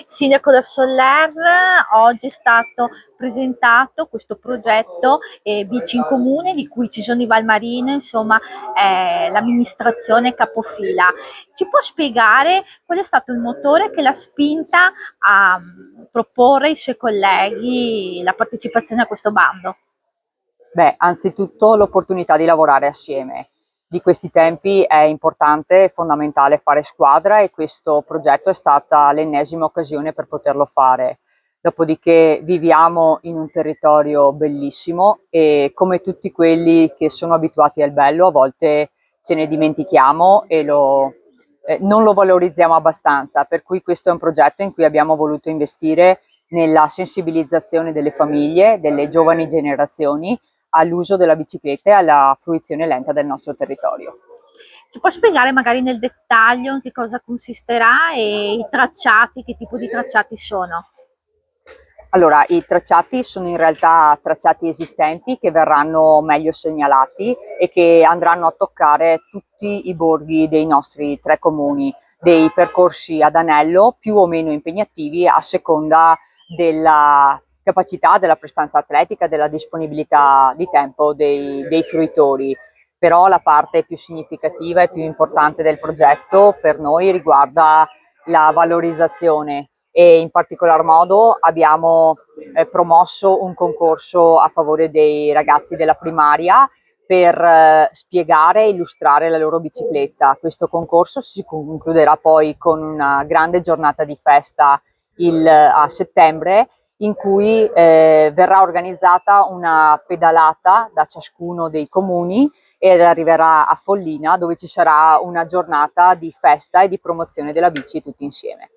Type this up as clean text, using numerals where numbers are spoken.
Sindaco da Soller, oggi è stato presentato questo progetto Bici in Comune, di cui ci sono i Valmarino, insomma, l'amministrazione capofila. Ci può spiegare qual è stato il motore che l'ha spinta a proporre ai suoi colleghi la partecipazione a questo bando? Beh, anzitutto l'opportunità di lavorare assieme. Di questi tempi è importante e fondamentale fare squadra e questo progetto è stata l'ennesima occasione per poterlo fare. Dopodiché viviamo in un territorio bellissimo e come tutti quelli che sono abituati al bello, a volte ce ne dimentichiamo e non lo valorizziamo abbastanza, per cui questo è un progetto in cui abbiamo voluto investire nella sensibilizzazione delle famiglie, delle giovani generazioni all'uso della bicicletta e alla fruizione lenta del nostro territorio. Ci può spiegare magari nel dettaglio in che cosa consisterà e i tracciati, che tipo di tracciati sono? Allora, i tracciati sono in realtà tracciati esistenti che verranno meglio segnalati e che andranno a toccare tutti i borghi dei nostri 3 comuni, dei percorsi ad anello più o meno impegnativi a seconda della capacità, della prestanza atletica, della disponibilità di tempo dei fruitori. Però la parte più significativa e più importante del progetto per noi riguarda la valorizzazione e in particolar modo abbiamo promosso un concorso a favore dei ragazzi della primaria per spiegare e illustrare la loro bicicletta. Questo concorso si concluderà poi con una grande giornata di festa a settembre in cui verrà organizzata una pedalata da ciascuno dei comuni ed arriverà a Follina dove ci sarà una giornata di festa e di promozione della bici tutti insieme.